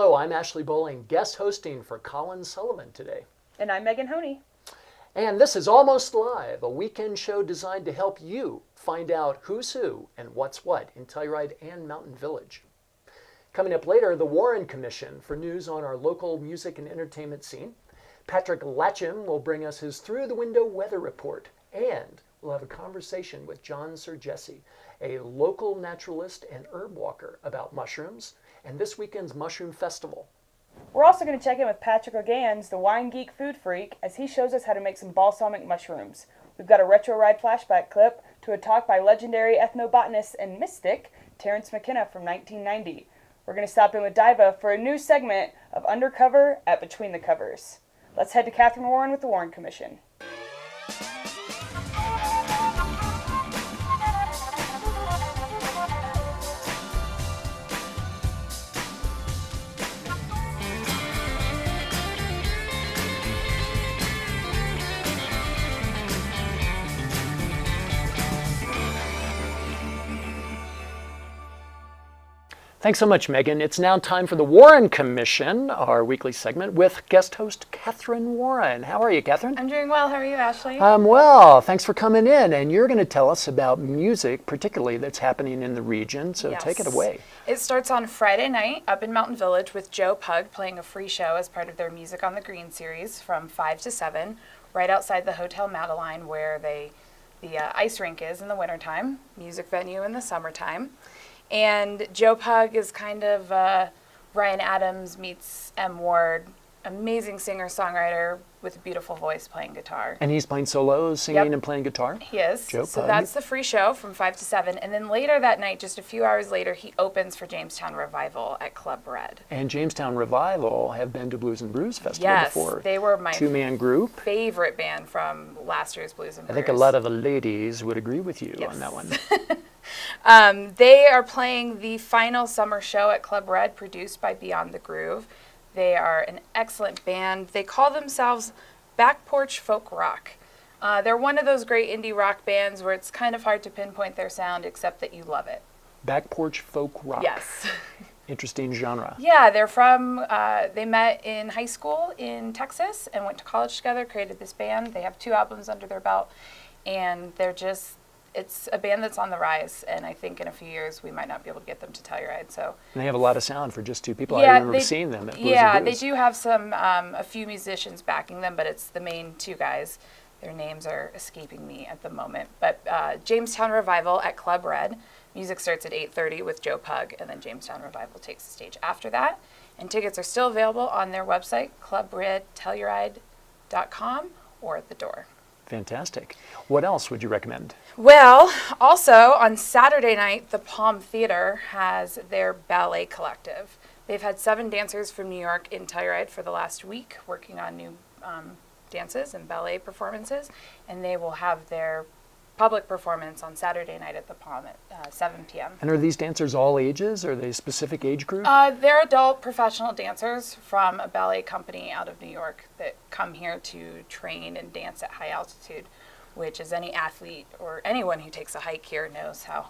Hello, I'm Ashley Bowling, guest hosting for Colin Sullivan today. And I'm Megan Honey. And this is Almost Live, a weekend show designed to help you find out who's who and what's what in Telluride and Mountain Village. Coming up later, the Warren Commission for news on our local music and entertainment scene. Patrick Latcham will bring us his Through the Window weather report, and we'll have a conversation with John Sergesi, a local naturalist and herb walker, about mushrooms and this weekend's Mushroom Festival. We're also going to check in with Patrick O'Gans, the Wine Geek food freak, as he shows us how to make some balsamic mushrooms. We've got a retro ride flashback clip to a talk by legendary ethnobotanist and mystic Terence McKenna from 1990. We're going to stop in with Daiva for a new segment of Undercover at Between the Covers. Let's head to Kathrine Warren with the Warren Commission. Thanks so much, Megan. It's now time for the Warren Commission, our weekly segment with guest host Kathrine Warren. How are you, Kathrine? I'm doing well. How are you, Ashley? I'm well. Thanks for coming in. And you're going to tell us about music, particularly that's happening in the region. So Yes. Take it away. It starts on Friday night up in Mountain Village with Joe Pug playing a free show as part of their Music on the Green series from 5 to 7, right outside the Hotel Madeline where the ice rink is in the wintertime, music venue in the summertime. And Joe Pug is kind of Ryan Adams meets M. Ward, amazing singer-songwriter with a beautiful voice playing guitar. And he's playing solos, singing Yep. and playing guitar? He is. Joe So Pug. that's the free show from 5 to 7. And then later that night, just a few hours later, he opens for Jamestown Revival at Club Red. And Jamestown Revival have been to Blues and Brews Festival Yes, before. they were my Two-man group. favorite band from last year's Blues and I Brews. think a lot of the ladies would agree with you Yes. on that one. They are playing the final summer show at Club Red, produced by Beyond the Groove. They are an excellent band. They call themselves Back Porch Folk Rock. They're one of those great indie rock bands where it's kind of hard to pinpoint their sound, except that you love it. Back Porch Folk Rock. Yes. Interesting genre. Yeah, they're from, they met in high school in Texas and went to college together, created this band. They have 2 albums under their belt, and it's a band that's on the rise, and I think in a few years we might not be able to get them to Telluride. So And they have a lot of sound for just 2 people. Yeah, I remember they- seeing them at Blues yeah, and they Brews. do have some a few musicians backing them, but it's the main 2 guys. Their names are escaping me at the moment. But Jamestown Revival at Club Red. Music starts at 8:30 with Joe Pug, and then Jamestown Revival takes the stage after that. And tickets are still available on their website, clubredtelluride.com, or at the door. Fantastic. What else would you recommend? Well, also on Saturday night, the Palm Theater has their ballet collective. They've had 7 dancers from New York in Telluride for the last week working on new dances and ballet performances, and they will have their public performance on Saturday night at the Palm at 7 p.m. And are these dancers all ages? Are they a specific age group? They're adult professional dancers from a ballet company out of New York that come here to train and dance at high altitude, which, as any athlete or anyone who takes a hike here knows how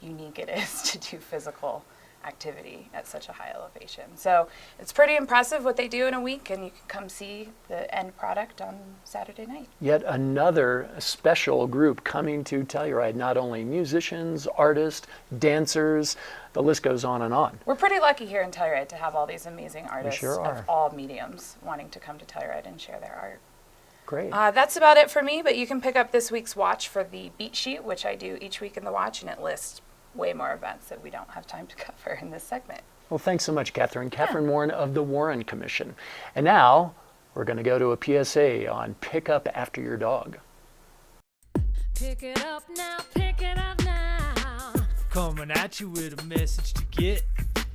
unique it is to do physical activity at such a high elevation. So it's pretty impressive what they do in a week, and you can come see the end product on Saturday night. Yet another special group coming to Telluride, not only musicians, artists, dancers, the list goes on and on. We're pretty lucky here in Telluride to have all these amazing artists sure are. of all mediums wanting to come to Telluride and share their art. Great. That's about it for me, but you can pick up this week's watch for the beat sheet, which I do each week in the watch, and it lists way more events that we don't have time to cover in this segment. Well, thanks so much, Kathrine. Kathrine Warren of the Warren Commission. And now we're going to go to a PSA on Pick Up After Your Dog. Pick it up now, pick it up now. Coming at you with a message to get.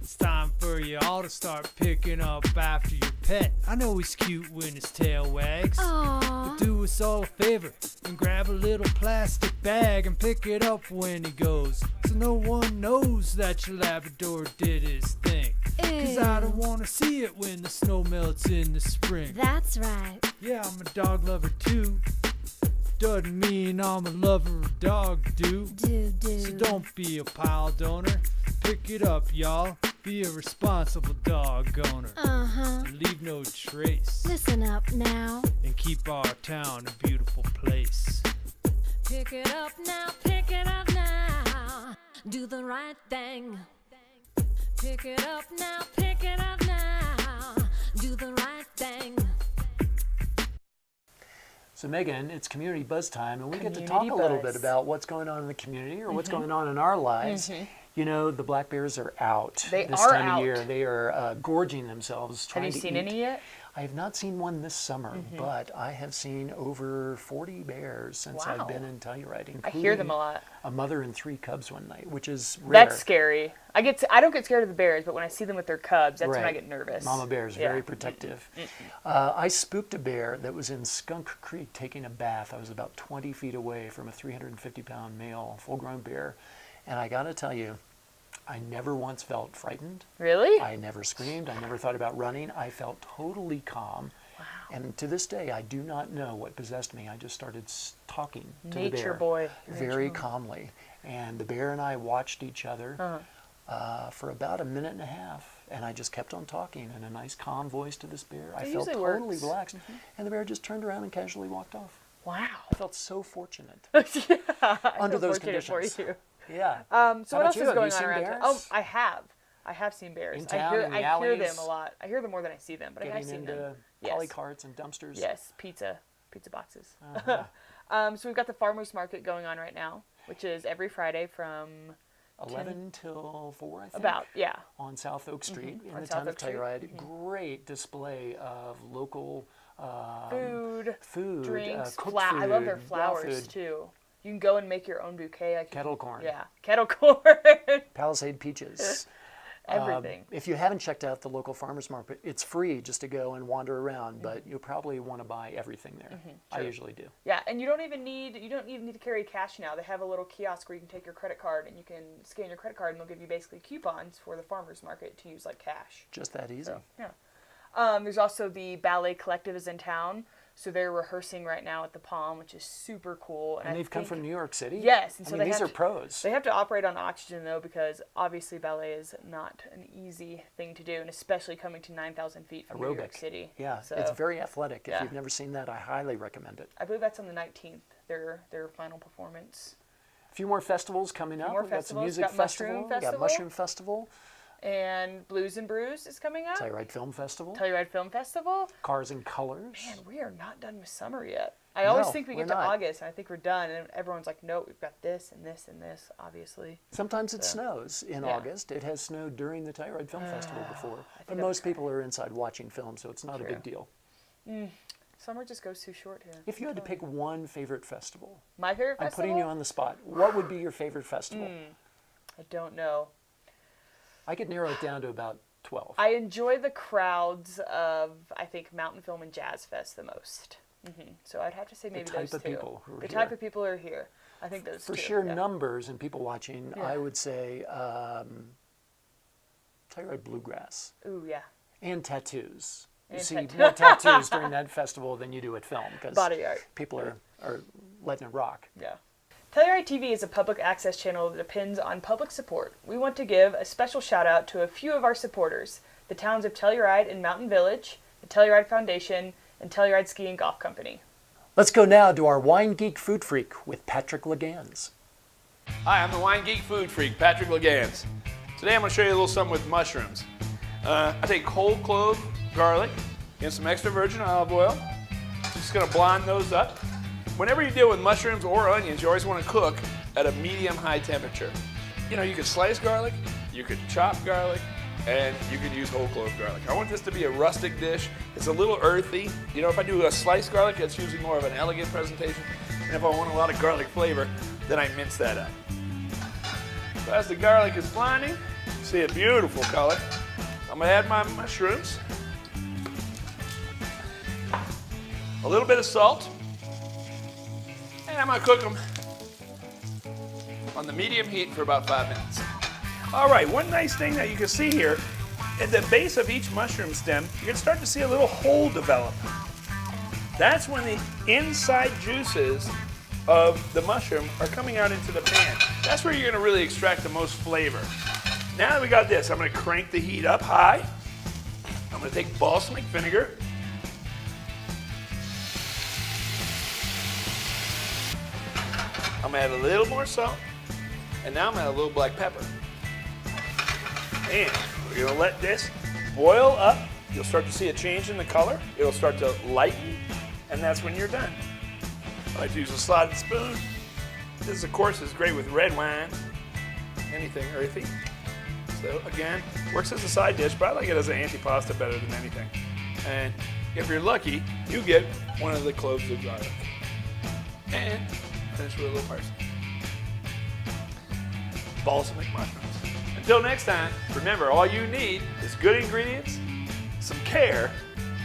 It's time for you all to start picking up after your pet. I know he's cute when his tail wags, but do us all a favor and grab a little plastic bag and pick it up when he goes, so no one knows that your Labrador did his thing. 'Cause I don't wanna see it when the snow melts in the spring. That's right. Yeah, I'm a dog lover too. Doesn't mean I'm a lover of dog, do. Do. So don't be a pile donor. Pick it up, y'all. Be a responsible dog owner. Uh-huh. And leave no trace. Listen up now. And keep our town a beautiful place. Pick it up now, pick it up now. Do the right thing. Pick it up now, pick it up now. Do the right thing. So Megan, it's Community Buzz time, and we get to Community talk a little buzz. bit about what's going on in the community or what's going on in our lives. You know, the black bears are out They this are time out. of year. They are gorging themselves. Have Trying you to seen eat. any yet? I have not seen one this summer, but I have seen over 40 bears since Wow. I've been in Telluride, I hear them including a lot. a mother and 3 cubs one night, which is rare. That's scary. I don't get scared of the bears, but when I see them with their cubs, that's when I Right. get nervous. Mama bear is Yeah. very protective. I spooked a bear that was in Skunk Creek taking a bath. I was about 20 feet away from a 350-pound male full-grown bear, and I got to tell you, I never once felt frightened. Really? I never screamed. I never thought about running. I felt totally calm. Wow. And to this day, I do not know what possessed me. I just started talking to the bear. Nature boy. Very calmly. And the bear and I watched each other for about a minute and a half. And I just kept on talking in a nice, calm voice to this bear. I felt usually totally works. relaxed. And the bear just turned around and casually walked off. Wow. I felt so fortunate Yeah, I under feel those fortunate conditions. For you. Yeah. So How what about else you? is Have you going on seen around bears? town? Oh, I have seen bears. In town, in the I hear alleys? them a lot. I hear them more than I see them, but I have Getting seen into them. poly Yes. carts and dumpsters. Yes, pizza boxes. Uh-huh. So we've got the farmers market going on right now, which is every Friday from 11 till 4, I think. about On South Oak Street in On the South town of Oak Street. Telluride. Great display of local food, food, drinks, cooked I love their food, raw flowers food, too. You can go and make your own bouquet. kettle corn, Yeah, kettle corn. Palisade peaches. Everything. If you haven't checked out the local farmers market, it's free just to go and wander around, but you'll probably want to buy everything there. I usually do. Yeah, and you don't even need to carry cash now. They have a little kiosk where you can take your credit card and you can scan your credit card and they'll give you basically coupons for the farmers market to use like cash. Just that easy. Yeah. There's also the ballet collective is in town, so they're rehearsing right now at the Palm, which is super cool. And they've come from New York City? Yes, and I so mean, they these have are pros. They have to operate on oxygen though, because obviously ballet is not an easy thing to do, and especially coming to 9,000 feet from New York Aerobic. City. Yeah, So, it's very athletic. If yeah. you've never seen that, I highly recommend it. I believe that's on the 19th. Their final performance. A few more festivals coming up. more We've got some festivals. music Got Mushroom festival. We got Festival. Mushroom Festival, And Blues and Brews is coming up. Telluride Film Festival, Telluride Film Festival. Cars and Colors. Man, we are not done with summer yet. I always No, think we we're get to not. August and I think we're done, and everyone's like, no, we've got this and this and this, obviously. Sometimes it snows in Yeah. August. It has snowed during the Telluride Film Festival before. But think most people are inside watching film, so it's not a True. big deal. Summer just goes too short here. If you had to pick one favorite festival, My favorite I'm festival? putting you on the spot. What would be your favorite festival? I don't know. I could narrow it down to about 12. I enjoy the crowds of, I think, Mountain Film and Jazz Fest the most. So I'd have to say maybe type those of two. people who are the here. type of people who are here. I think those For two. sheer yeah. numbers and people watching, Yeah. I would say Telluride Bluegrass Ooh, yeah. and tattoos. You And see tattoo- more tattoos during that festival than you do at film because Body art. people are letting it rock. Yeah. Telluride TV is a public access channel that depends on public support. We want to give a special shout out to a few of our supporters, the towns of Telluride and Mountain Village, the Telluride Foundation, and Telluride Ski and Golf Company. Let's go now to our Wine Geek Food Freak with Patrick Legans. Hi, I'm the Wine Geek Food Freak, Patrick Legans. Today I'm going to show you a little something with mushrooms. I take whole clove garlic and some extra virgin olive oil. Just going to blend those up. Whenever you deal with mushrooms or onions, you always want to cook at a medium-high temperature. You know, you could slice garlic, you could chop garlic, and you could use whole clove garlic. I want this to be a rustic dish. It's a little earthy. You know, if I do a sliced garlic, it's usually more of an elegant presentation. And if I want a lot of garlic flavor, then I mince that up. So as the garlic is blending, you see a beautiful color. I'm gonna add my mushrooms. A little bit of salt. And I'm gonna cook them on the medium heat for about 5 minutes. All right, one nice thing that you can see here, at the base of each mushroom stem, you can start to see a little hole develop. That's when the inside juices of the mushroom are coming out into the pan. That's where you're gonna really extract the most flavor. Now that we got this, I'm going to crank the heat up high. I'm going to take balsamic vinegar. I'm going to add a little more salt. And now I'm going to add a little black pepper. And we're going to let this boil up. You'll start to see a change in the color. It'll start to lighten, and that's when you're done. I like to use a slotted spoon. This, of course, is great with red wine, anything earthy. So again, works as a side dish, but I like it as an antipasta better than anything. And if you're lucky, you get one of the cloves of garlic. And finish with a little parsley. Balsamic mushrooms. Until next time, remember, all you need is good ingredients, some care,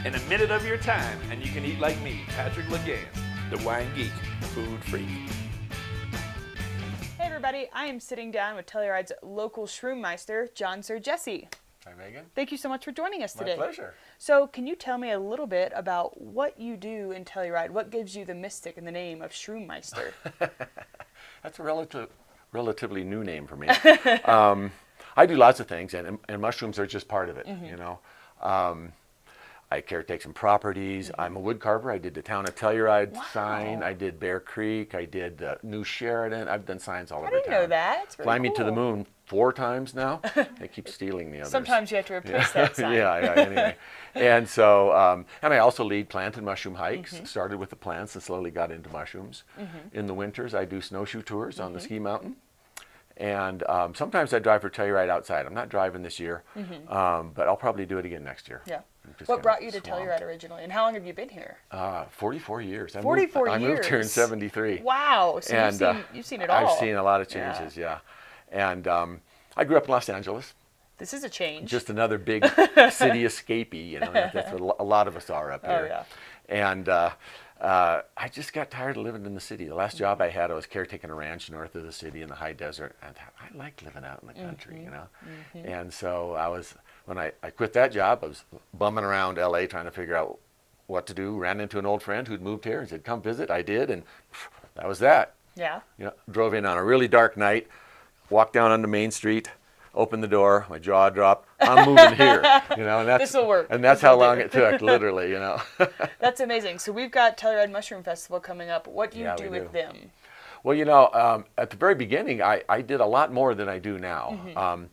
and a minute of your time, and you can eat like me, Patrick Legans, the Wine Geek Food Freak. Hey everybody, I am sitting down with Telluride's local Shroom-Meister, John Sir Jesse. Hi, Megan. Thank you so much for joining us today. My pleasure. So, can you tell me a little bit about what you do in Telluride? What gives you the mystic and the name of Shroom-Meister? That's a relatively new name for me. I do lots of things, and mushrooms are just part of it, you know. I caretake some properties. I'm a wood carver. I did the town of Telluride sign. I did Bear Creek. I did New Sheridan. I've done signs all over town. I didn't know that. It's very Fly Me to the cool. Moon 4 times now. They keep stealing the others. Sometimes you have to replace that sign. Yeah, anyway. And so, and I also lead plant and mushroom hikes. Started with the plants and slowly got into mushrooms. In the winters, I do snowshoe tours on the ski mountain. And sometimes I drive for Telluride outside. I'm not driving this year, but I'll probably do it again next year. Yeah. Just What kinda brought you to swamped. Telluride originally, and how long have you been here? 44 years. 44 I moved here in years. 73. Wow, so And, you've seen it all. I've seen a lot of changes, yeah. And I grew up in Los Angeles. This is a change. Just another big city escapee, you know. That's what a lot of us are up here. yeah. And I just got tired of living in the city. The last job I had, I was caretaking a ranch north of the city in the high desert. And I thought, I like living out in the country, you know. And so when I quit that job, I was bumming around LA trying to figure out what to do. Ran into an old friend who'd moved here and said, come visit. I did, and that was that. Yeah. You know, drove in on a really dark night, walked down onto Main Street, opened the door, my jaw dropped. I'm moving here, you know, and that's This'll work. And that's This'll how long do. it took, literally, you know. That's amazing. So we've got Telluride Mushroom Festival coming up. What do you Yeah, do we with do. them? Well, you know, at the very beginning, I did a lot more than I do now.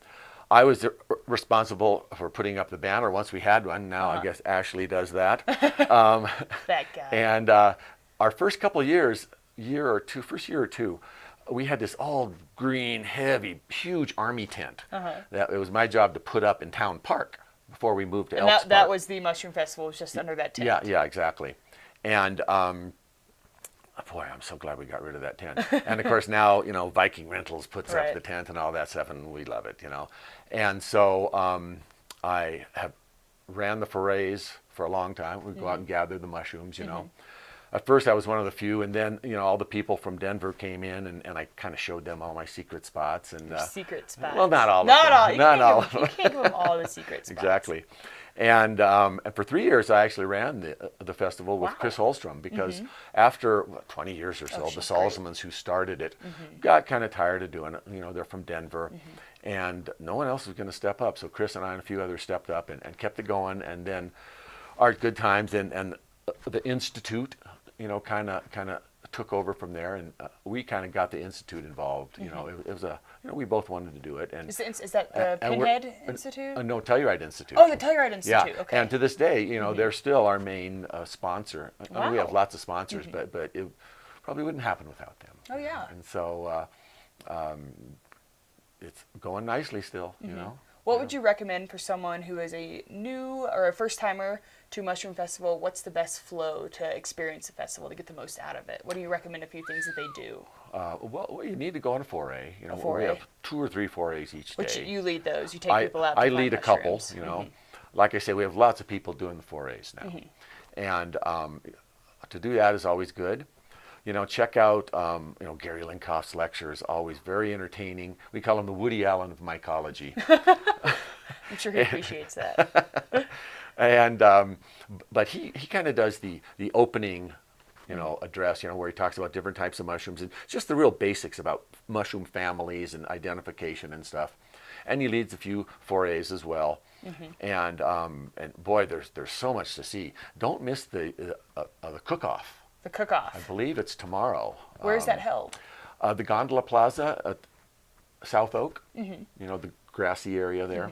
I was responsible for putting up the banner once we had one. Now I guess Ashley does that. That guy. And our first couple of years, first year or two, we had this all green, heavy, huge army tent that it was my job to put up in Town Park before we moved to And Elks that Park. was the Mushroom Festival, was just under that tent. Yeah, exactly. And boy, I'm so glad we got rid of that tent. And of course now, you know, Viking Rentals puts Right. up the tent and all that stuff, and we love it, you know. And so I have ran the forays for a long time. We'd go out and gather the mushrooms, you know. At first I was one of the few, and then, you know, all the people from Denver came in, and I kind of showed them all my secret spots. And Secret spots. well, not all of Not them. all. You Not can't all give of them- You can't give them all the secret spots. Exactly. And for 3 years, I actually ran the festival with Chris Holstrom, because after 20 years or so, the she's great. Salzmans who started it got kind of tired of doing it. You know, they're from Denver, and no one else was going to step up. So Chris and I and a few others stepped up and kept it going. And then Art Good Times and the Institute, you know, kind of took over from there, and we kind of got the Institute involved. You know, it was you know, we both wanted to do it. And Is that the and we're- Pinhead Institute? no, Telluride Institute. Oh, the Telluride Institute. Yeah, Okay. and to this day, you know, they're still our main sponsor. I mean, we have Wow. lots of sponsors, but it probably wouldn't happen without them. Oh, yeah. And so it's going nicely still, you know. What would you recommend for someone who is a new or a first timer to Mushroom Festival? What's the best flow to experience the festival to get the most out of it? What do you recommend a few things that they do? Well, you need to go on a foray. You know, foray. we have 2 or 3 forays each Which day. you lead those. You take people out to I find lead a couple, mushrooms. you know. Like I say, we have lots of people doing the forays now. And to do that is always good. You know, check out, you know, Gary Linkoff's lectures, always very entertaining. We call him the Woody Allen of mycology. I'm sure he appreciates that. And but he kind of does the opening, you know, address, you know, where he talks about different types of mushrooms and just the real basics about mushroom families and identification and stuff. and he leads a few forays as well. And boy, there's so much to see. Don't miss the cook-off. The cook-off. I believe it's tomorrow. Where is that held? The Gondola Plaza at South Oak. You know, the grassy area there.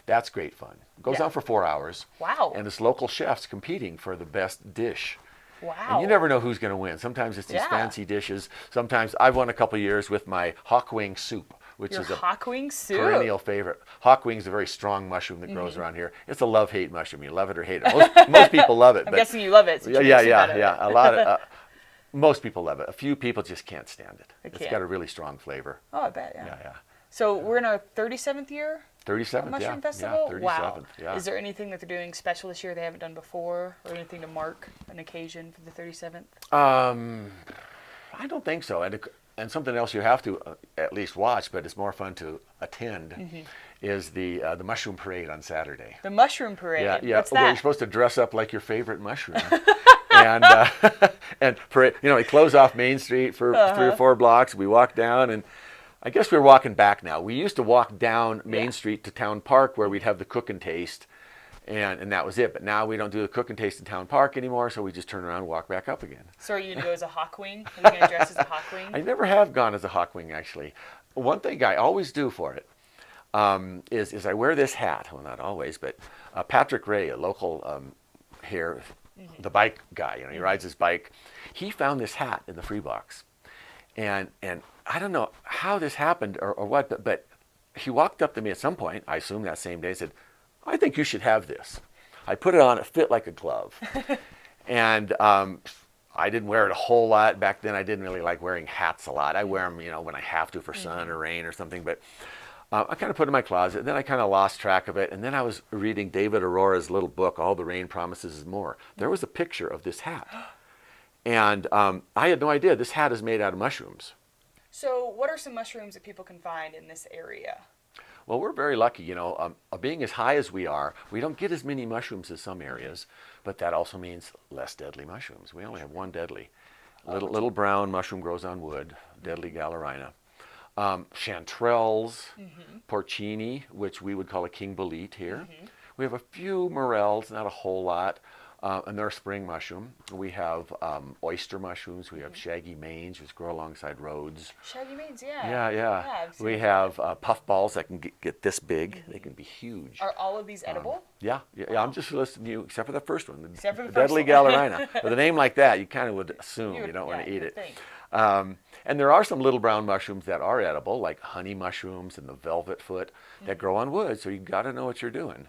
That's great fun. It goes on for 4 hours. Wow. And it's local chefs competing for the best dish. Wow. And you never know who's going to win. Sometimes it's these fancy dishes. Sometimes I've won a couple years with my hawk wing soup, which Your is a hawk wing soup. perennial favorite. Hawk wing is a very strong mushroom that grows around here. It's a love-hate mushroom. You love it or hate it. Most people love it. I'm guessing you love it. So yeah. A lot of most people love it. A few people just can't stand it. It's can't. got a really strong flavor. Oh, I bet. Yeah. Yeah. So we're in our 37th year. 37th, Mushroom Festival? Yeah, 37th, Wow. yeah. Is there anything that they're doing special this year they haven't done before, or anything to mark an occasion for the 37th? I don't think so. And something else you have to at least watch, but it's more fun to attend, is the mushroom parade on Saturday. The mushroom parade. Yeah. What's Where that? you're supposed to dress up like your favorite mushroom. and parade. You know, we close off Main Street for 3 or 4 blocks. We walk down, and I guess we're walking back now. We used to walk down Main Street to Town Park where we'd have the cook and taste, and that was it. But now we don't do the cook and taste in Town Park anymore, so we just turn around and walk back up again. So are you going to go as a hawk wing? Are you going to dress as a hawk wing? I never have gone as a hawk wing, actually. One thing I always do for it is I wear this hat. Well, not always, but Patrick Ray, a local here, the bike guy, he rides his bike. He found this hat in the free box. And I don't know how this happened or what, but he walked up to me at some point, I assume that same day, and said, I think you should have this. I put it on, it fit like a glove. And I didn't wear it a whole lot. Back then I didn't really like wearing hats a lot. I wear them, when I have to for sun or rain or something, but I kind of put it in my closet. Then I kind of lost track of it. And then I was reading David Aurora's little book, All the Rain Promises and More. There was a picture of this hat. And I had no idea this hat is made out of mushrooms. So what are some mushrooms that people can find in this area? Well, we're very lucky, being as high as we are, we don't get as many mushrooms as some areas, but that also means less deadly mushrooms. We only have one deadly. Little brown mushroom grows on wood, deadly Gallerina. Chanterelles, porcini, which we would call a king bolete here. We have a few morels, not a whole lot. And they're a spring mushroom. We have oyster mushrooms. We have shaggy manes, which grow alongside roads. Shaggy manes, yeah. Yeah. We have puffballs that can get this big. They can be huge. Are all of these edible? Yeah. I'm just listing you, except for the first one, Except for the deadly first one. Gallerina. With a name like that, you kind of would assume you don't want to eat it. And there are some little brown mushrooms that are edible, like honey mushrooms and the velvet foot that grow on wood. So you got to know what you're doing.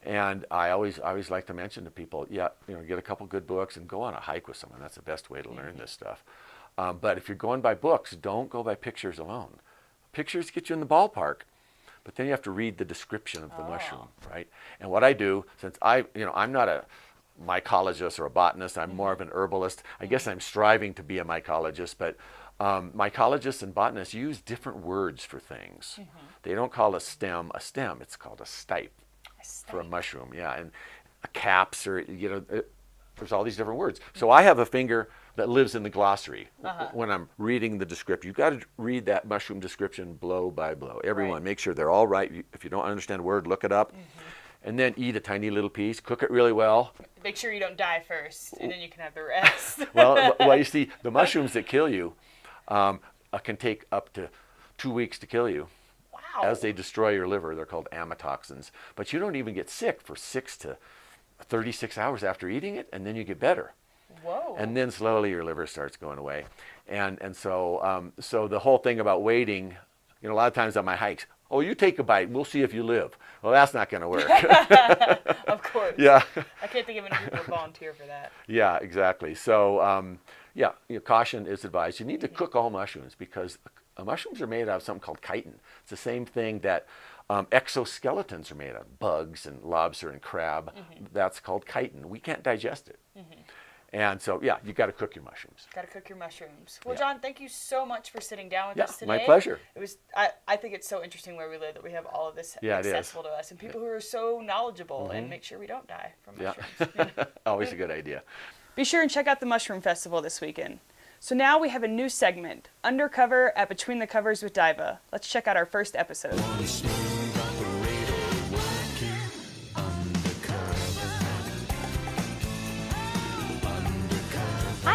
And I always like to mention to people, get a couple good books and go on a hike with someone. That's the best way to learn this stuff. But if you're going by books, don't go by pictures alone. Pictures get you in the ballpark, but then you have to read the description of the mushroom, right? And what I do, since I'm not a mycologist or a botanist, I'm more of an herbalist. I guess I'm striving to be a mycologist, but mycologists and botanists use different words for things. They don't call a stem, it's called a stipe. For a mushroom, and a caps, or there's all these different words. So I have a finger that lives in the glossary when I'm reading the description. You've got to read that mushroom description blow by blow. Everyone, make sure they're all right. If you don't understand a word, look it up, and then eat a tiny little piece. Cook it really well. Make sure you don't die first, and then you can have the rest. well, you see, the mushrooms that kill you can take up to 2 weeks to kill you. As they destroy your liver. They're called amatoxins. But you don't even get sick for 6 to 36 hours after eating it, and then you get better. Whoa. And then slowly your liver starts going away. And so the whole thing about waiting, a lot of times on my hikes, you take a bite, we'll see if you live. Well, that's not going to work. Of course. Yeah. I can't think of any people who volunteer for that. Yeah, exactly. So, caution is advised. You need to cook all mushrooms because mushrooms are made out of something called chitin. It's the same thing that exoskeletons are made out of, bugs and lobster and crab. That's called chitin. We can't digest it. And so, you got to cook your mushrooms. Got to cook your mushrooms. Well, John, thank you so much for sitting down with us today. My pleasure. It was. I think it's so interesting where we live that we have all of this accessible to us, and people who are so knowledgeable and make sure we don't die from mushrooms. Always a good idea. Be sure and check out the Mushroom Festival this weekend. So now we have a new segment, Undercover at Between the Covers with Daiva. Let's check out our first episode.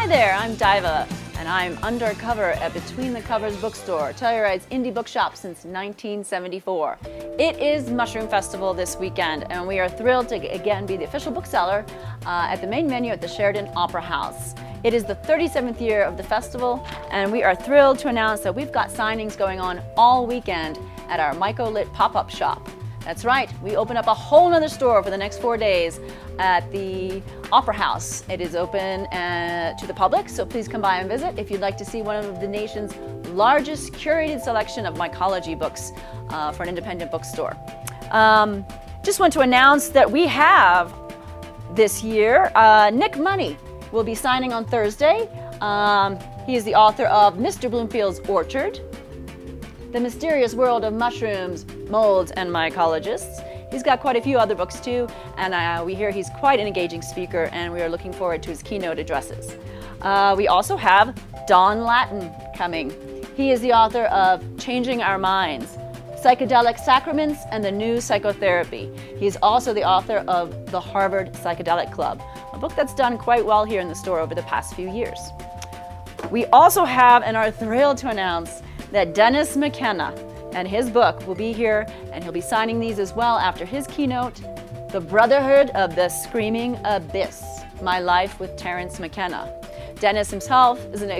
there, I'm Daiva, and I'm undercover at Between the Covers bookstore, Telluride's indie bookshop since 1974. It is Mushroom Festival this weekend, and we are thrilled to again be the official bookseller at the main menu at the Sheraton Opera House. It is the 37th year of the festival, and we are thrilled to announce that we've got signings going on all weekend at our Myco-lit pop-up shop. That's right, we open up a whole nother store for the next 4 days at the Opera House. It is open to the public, so please come by and visit if you'd like to see one of the nation's largest curated selection of mycology books for an independent bookstore. Just want to announce that we have this year Nick Money will be signing on Thursday. He is the author of Mr. Bloomfield's Orchard, The Mysterious World of Mushrooms, Molds, and Mycologists. He's got quite a few other books too, and we hear he's quite an engaging speaker, and we are looking forward to his keynote addresses. We also have Don Lattin coming. He is the author of Changing Our Minds, Psychedelic Sacraments and the New Psychotherapy. He's also the author of The Harvard Psychedelic Club, a book that's done quite well here in the store over the past few years. We also have and are thrilled to announce that Dennis McKenna and his book will be here, and he'll be signing these as well after his keynote, The Brotherhood of the Screaming Abyss, My Life with Terence McKenna. Dennis himself is an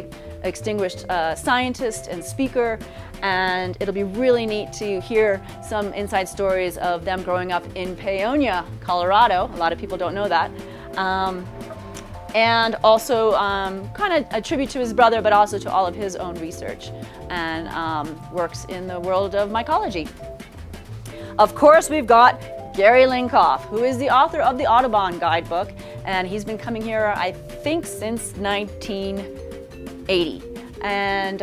extinguished scientist and speaker, and it'll be really neat to hear some inside stories of them growing up in Paonia, Colorado. A lot of people don't know that. And also kind of a tribute to his brother, but also to all of his own research and works in the world of mycology. Of course, we've got Gary Linkoff, who is the author of the Audubon Guidebook, and he's been coming here, I think, since 1980. And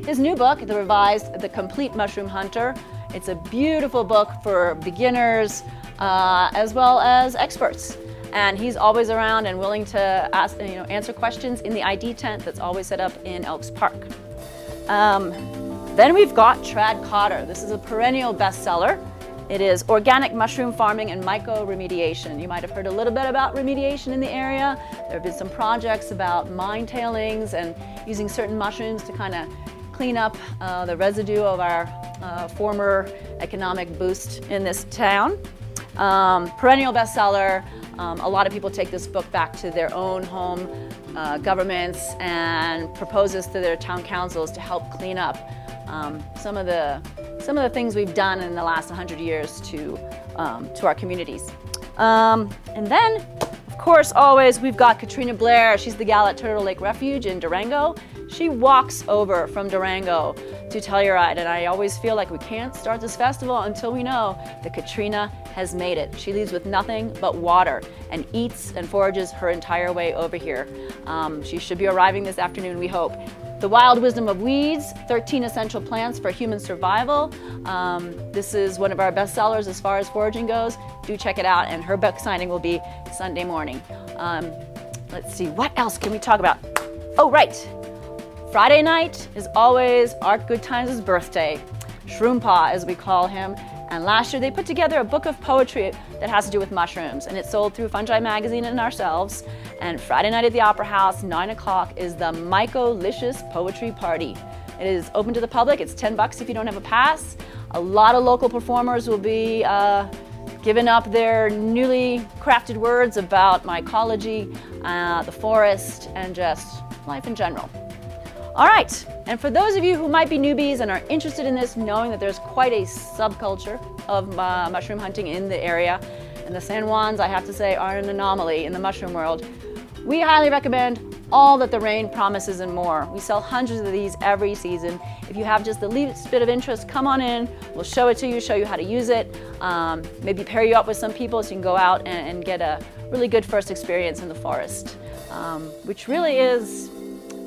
his new book, the revised The Complete Mushroom Hunter, it's a beautiful book for beginners as well as experts. And he's always around and willing to answer questions in the ID tent that's always set up in Elks Park. Then we've got Trad Cotter. This is a perennial bestseller. It is Organic Mushroom Farming and Myco-Remediation. You might have heard a little bit about remediation in the area. There have been some projects about mine tailings and using certain mushrooms to kind of clean up the residue of our former economic boost in this town. Perennial bestseller. A lot of people take this book back to their own home governments and proposes to their town councils to help clean up some of the things we've done in the last 100 years to our communities. And then, of course, always we've got Katrina Blair. She's the gal at Turtle Lake Refuge in Durango. She walks over from Durango to Telluride, and I always feel like we can't start this festival until we know that Katrina has made it. She leaves with nothing but water and eats and forages her entire way over here. She should be arriving this afternoon, we hope. The Wild Wisdom of Weeds, 13 Essential Plants for Human Survival. This is one of our best sellers as far as foraging goes. Do check it out, and her book signing will be Sunday morning. Let's see, what else can we talk about? Oh, right. Friday night is always Art Goodtimes' birthday, Shroom-Pa as we call him, and last year they put together a book of poetry that has to do with mushrooms, and it's sold through Fungi Magazine and ourselves. And Friday night at the Opera House, 9 o'clock, is the Myco-licious Poetry Party. It is open to the public. It's $10 if you don't have a pass. A lot of local performers will be giving up their newly crafted words about mycology, the forest, and just life in general. All right, and for those of you who might be newbies and are interested in this, knowing that there's quite a subculture of mushroom hunting in the area, and the San Juans, I have to say, are an anomaly in the mushroom world, we highly recommend All That the Rain Promises and More. We sell hundreds of these every season. If you have just the least bit of interest, come on in. We'll show it to you, show you how to use it, maybe pair you up with some people so you can go out and get a really good first experience in the forest, which really is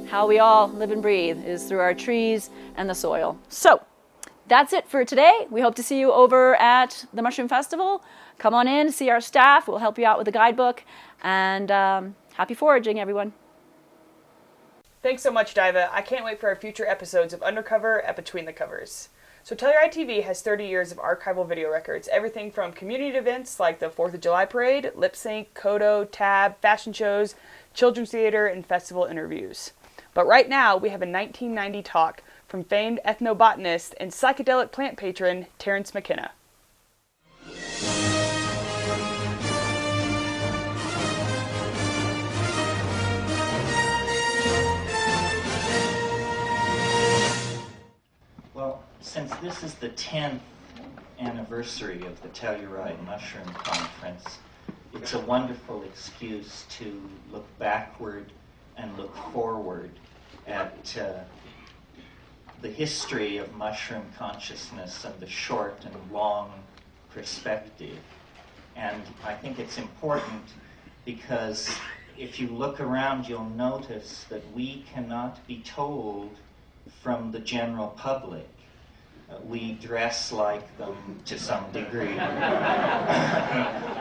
how we all live and breathe, is through our trees and the soil. So that's it for today. We hope to see you over at the Mushroom Festival. Come on in, see our staff. We'll help you out with the guidebook. And happy foraging, everyone. Thanks so much, Daiva. I can't wait for our future episodes of Undercover at Between the Covers. So Telluride TV has 30 years of archival video records, everything from community events like the 4th of July Parade, lip sync, Kodo, tab, fashion shows, children's theater, and festival interviews. But right now, we have a 1990 talk from famed ethnobotanist and psychedelic plant patron Terrence McKenna. Well, since this is the 10th anniversary of the Telluride Mushroom Conference, it's a wonderful excuse to look backward and look forward at the history of mushroom consciousness and the short and long perspective. And I think it's important because if you look around, you'll notice that we cannot be told from the general public. We dress like them to some degree.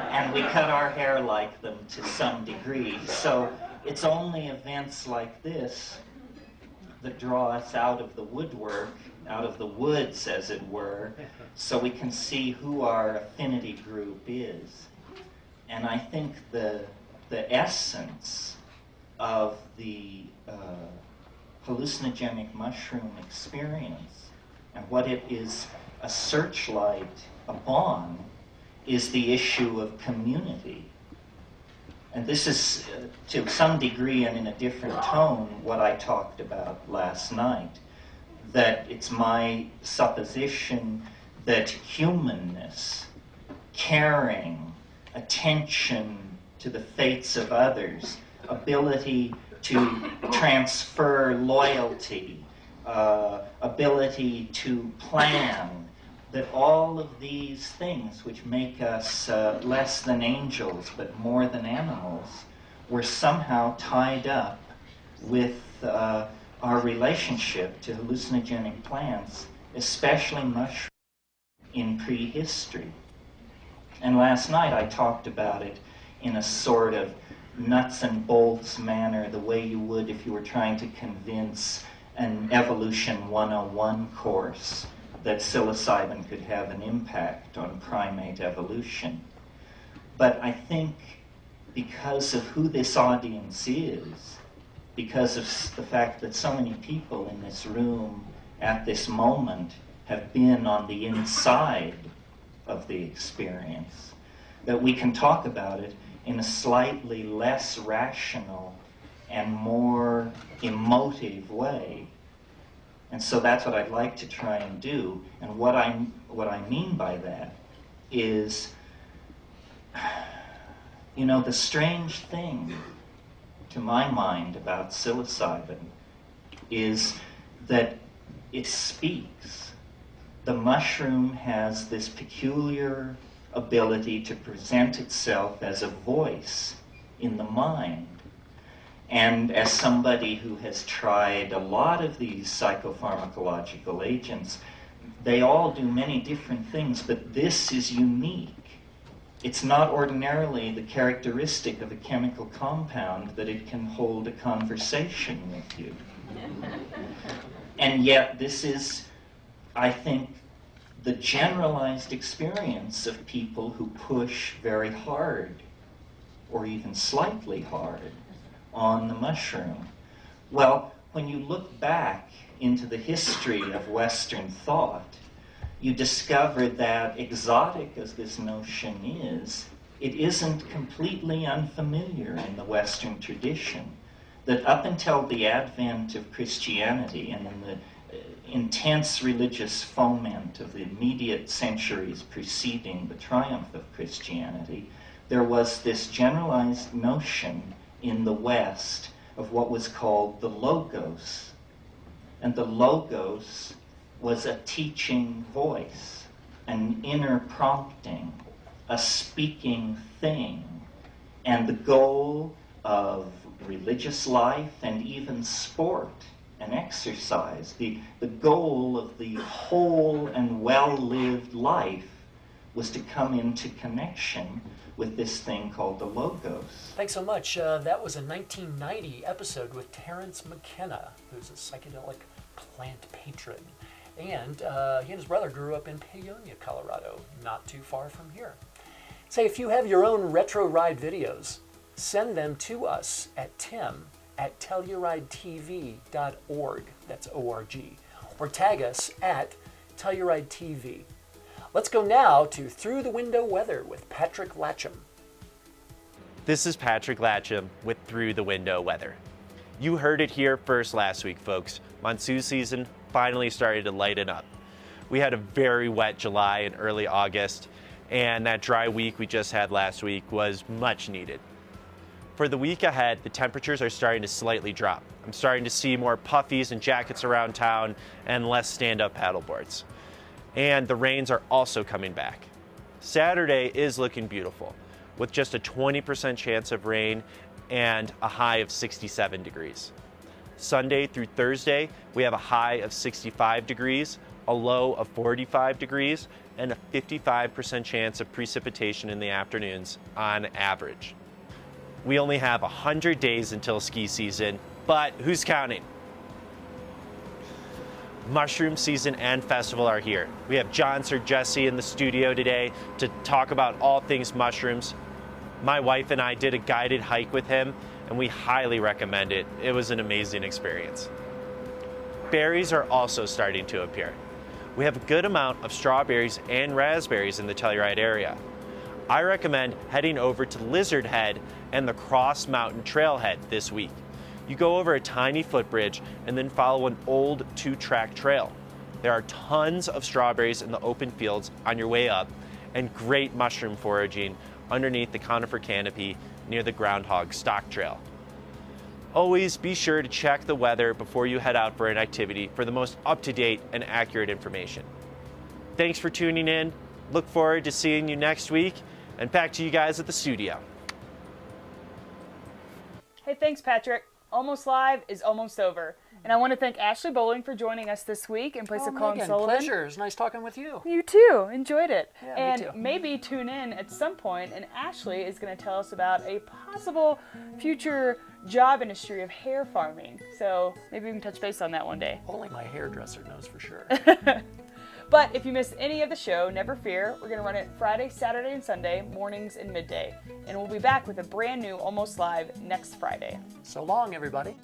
And we cut our hair like them to some degree. So it's only events like this that draw us out of the woodwork, out of the woods, as it were, so we can see who our affinity group is. And I think the essence of the hallucinogenic mushroom experience and what it is a searchlight upon is the issue of community. And this is, to some degree and in a different tone, what I talked about last night, that it's my supposition that humanness, caring, attention to the fates of others, ability to transfer loyalty, ability to plan, that all of these things which make us less than angels but more than animals were somehow tied up with our relationship to hallucinogenic plants, especially mushrooms, in prehistory. And last night I talked about it in a sort of nuts and bolts manner, the way you would if you were trying to convince an Evolution 101 course that psilocybin could have an impact on primate evolution. But I think because of who this audience is, because of the fact that so many people in this room at this moment have been on the inside of the experience, that we can talk about it in a slightly less rational and more emotive way. And so that's what I'd like to try and do. And what I mean by that is, you know, the strange thing to my mind about psilocybin is that it speaks. The mushroom has this peculiar ability to present itself as a voice in the mind. And as somebody who has tried a lot of these psychopharmacological agents, they all do many different things, but this is unique. It's not ordinarily the characteristic of a chemical compound that it can hold a conversation with you. And yet this is, I think, the generalized experience of people who push very hard, or even slightly hard, on the mushroom. Well, when you look back into the history of Western thought, you discover that, exotic as this notion is, it isn't completely unfamiliar in the Western tradition. That up until the advent of Christianity and in the intense religious foment of the immediate centuries preceding the triumph of Christianity, there was this generalized notion in the West of what was called the Logos. And the Logos was a teaching voice, an inner prompting, a speaking thing. And the goal of religious life and even sport and exercise, the goal of the whole and well-lived life was to come into connection with this thing called the Logos. Thanks so much. That was a 1990 episode with Terrence McKenna, who's a psychedelic plant patron. And he and his brother grew up in Paonia, Colorado, not too far from here. Say, if you have your own retro ride videos, send them to us at tim@telluridetv.org. That's O-R-G. Or tag us at Telluride TV. Let's go now to Through the Window Weather with Patrick Latcham. This is Patrick Latcham with Through the Window Weather. You heard it here first last week, folks. Monsoon season finally started to lighten up. We had a very wet July and early August, and that dry week we just had last week was much needed. For the week ahead, the temperatures are starting to slightly drop. I'm starting to see more puffies and jackets around town and less stand-up paddleboards. And the rains are also coming back. Saturday is looking beautiful, with just a 20% chance of rain and a high of 67 degrees. Sunday through Thursday, we have a high of 65 degrees, a low of 45 degrees, and a 55% chance of precipitation in the afternoons on average. We only have 100 days until ski season, but who's counting? Mushroom season and festival are here. We have John Sir Jesse in the studio today to talk about all things mushrooms. My wife and I did a guided hike with him, and we highly recommend it. It was an amazing experience. Berries are also starting to appear. We have a good amount of strawberries and raspberries in the Telluride area. I recommend heading over to Lizard Head and the Cross Mountain Trailhead this week. You go over a tiny footbridge and then follow an old 2-track trail. There are tons of strawberries in the open fields on your way up and great mushroom foraging underneath the conifer canopy near the Groundhog Stock Trail. Always be sure to check the weather before you head out for an activity for the most up-to-date and accurate information. Thanks for tuning in. Look forward to seeing you next week, and back to you guys at the studio. Hey, thanks, Patrick. Almost Live is almost over. And I want to thank Ashley Bowling for joining us this week in place of Colin Megan, Sullivan. Pleasure. It's nice talking with you. You too. Enjoyed it. Yeah, and me too. maybe tune in at some point, and Ashley is going to tell us about a possible future job industry of hair farming. So maybe we can touch base on that one day. Only my hairdresser knows for sure. But if you missed any of the show, never fear. We're going to run it Friday, Saturday, and Sunday, mornings and midday. And we'll be back with a brand new Almost Live next Friday. So long, everybody.